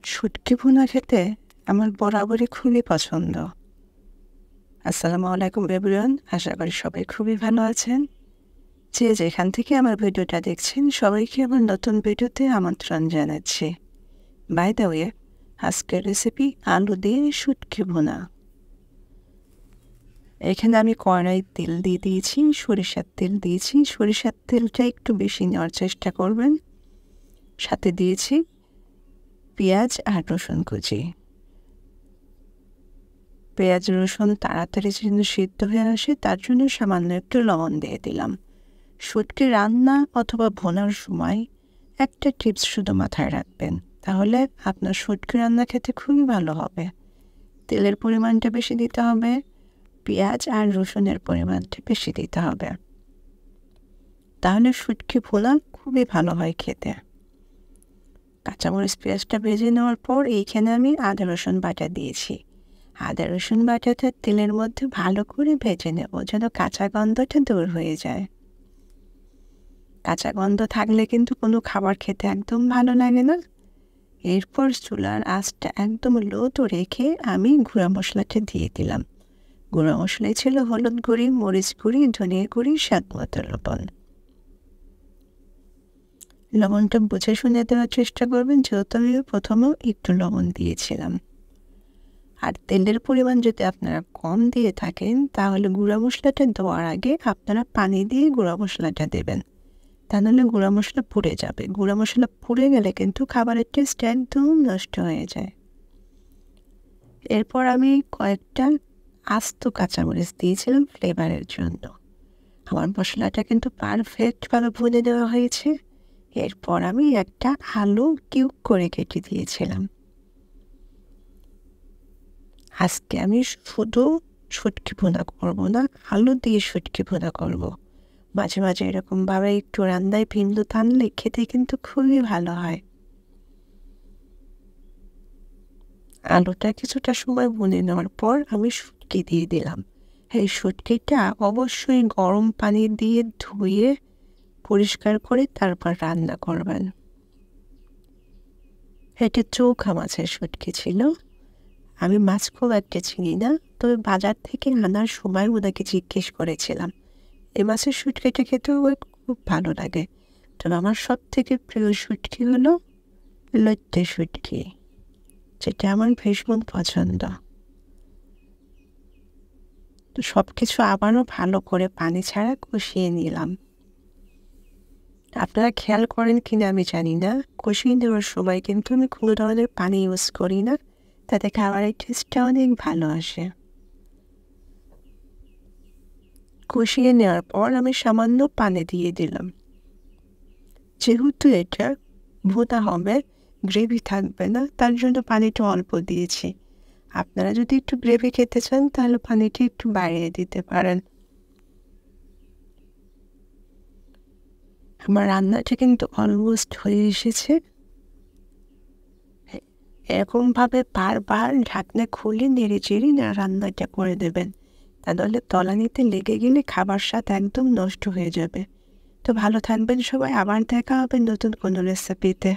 শুটকি ভুনা খেতে আমার বরাবরই খুবই পছন্দ। আসসালামু আলাইকুম এভরিওয়ান, আশা করি সবাই খুবই ভালো আছেন। যে যেখান থেকে আমার ভিডিওটা দেখছেন সবাইকে আমার নতুন ভিডিওতে আমন্ত্রণ জানাচ্ছি। বাই দ্য ওয়ে, আজকের রেসিপি আলু দিয়ে শুটকি ভুনা। এখানে আমি কড়াই তেল দিয়ে দিয়েছি, সরিষার তেল দিয়েছি। সরিষার তেলটা একটু বেশি নেওয়ার চেষ্টা করবেন। সাথে দিয়েছি পেঁয়াজ আর রসুন কুচি। পেঁয়াজ রসুন তাড়াতাড়ি যেন সিদ্ধ হয়ে আসে তার জন্য সামান্য একটু লবণ দিয়ে দিলাম। শুটকি রান্না অথবা ভোনার সময় একটা টিপস শুধু মাথায় রাখবেন, তাহলে আপনার শুটকি রান্না খেতে খুবই ভালো হবে। তেলের পরিমাণটা বেশি দিতে হবে, পেঁয়াজ আর রসুনের পরিমাণটা বেশি দিতে হবে, তাহলে শুটকি ভোনা খুবই ভালো হয় খেতে। কাঁচামরিচ পেঁয়াজটা ভেজে নেওয়ার পর এইখানে আমি আদা রসুন বাটা দিয়েছি। আদা রসুন বাটাটা তেলের মধ্যে ভালো করে ভেজে নেব যেন কাঁচা গন্ধটা দূর হয়ে যায়। কাঁচা গন্ধ থাকলে কিন্তু কোনো খাবার খেতে একদম ভালো লাগে না। এরপর চুলার আঁচটা একদম লোতে রেখে আমি গুঁড়া মশলাটা দিয়ে দিলাম। গুঁড়া মশলায় ছিল হলুদ গুঁড়ি, মরিচ গুঁড়ি, ধনিয়া গুঁড়ি, স্বাদ মতো লবণ। লবণটা বুঝে শুনে দেওয়ার চেষ্টা করবেন, যেহেতু আমি প্রথমেও একটু লবণ দিয়েছিলাম। আর তেলের পরিমাণ যদি আপনারা কম দিয়ে থাকেন তাহলে গুঁড়া মশলাটা দেওয়ার আগে আপনারা পানি দিয়ে গুঁড়া মশলাটা দেবেন, তা নাহলে গুঁড়া মশলা পুড়ে যাবে। গুঁড়া মশলা পুড়ে গেলে কিন্তু খাবারের টেস্ট একদম নষ্ট হয়ে যায়। এরপর আমি কয়েকটা আস্ত কাঁচামরিচ দিয়েছিলাম ফ্লেভারের জন্য। আমার মশলাটা কিন্তু পারফেক্টভাবে ভুনে দেওয়া হয়েছে। এরপর আমি একটা আলু কিউব করে কেটে দিয়েছিলাম। আজকে আমি শুধু শুটকি ভুনা করব না, আলু দিয়ে শুটকি ভুনা করব। মাঝে মাঝে এরকমভাবে একটু রান্নায় ভিন্নতা আনলে খেতে কিন্তু খুবই ভালো হয়। আলুটা কিছুটা সময় ভুনে নেওয়ার পর আমি শুটকি দিয়ে দিলাম। এই শুটকিটা অবশ্যই গরম পানি দিয়ে ধুয়ে পরিষ্কার করে তারপর রান্না করবেন। এটা চৌখা মাছের শুটকি ছিল। আমি মাছ খুব একটা চিনি না, তবে বাজার থেকে আনার সময় ওনাকে জিজ্ঞেস করেছিলাম। এই মাছের শুটকিটা খেতেও খুব ভালো লাগে। তবে আমার সব থেকে প্রিয় শুটকি হলো লইট্টে শুটকি, যেটা আমার ভীষণ পছন্দ। তো সব কিছু আবারও ভালো করে পানি ছাড়া কষিয়ে নিলাম। আপনারা খেয়াল করেন কিনা আমি জানি না, কষিয়ে নেওয়ার সময় কিন্তু আমি কোনো ধরনের পানি ইউজ করি না, তাতে খাবারের টেস্টটা অনেক ভালো আসে। কষিয়ে নেওয়ার পর আমি সামান্য পানি দিয়ে দিলাম। যেহেতু এটা ভুনা হবে, গ্রেভি থাকবে না, তার জন্য পানিটা অল্প দিয়েছি। আপনারা যদি একটু গ্রেভি খেতে চান তাহলে পানিটা একটু বাড়িয়ে দিতে পারেন। আমার রান্নাটা কিন্তু অলমোস্ট হয়ে এসেছে। এরকমভাবে বারবার ঢাকনা খুলে নেড়ে চেড়ে রান্নাটা করে দেবেন, তা নাহলে তলানিতে লেগে গেলে খাবার স্বাদ একদম নষ্ট হয়ে যাবে। তো ভালো থাকবেন সবাই, আবার দেখা হবে নতুন কোনো রেসিপিতে।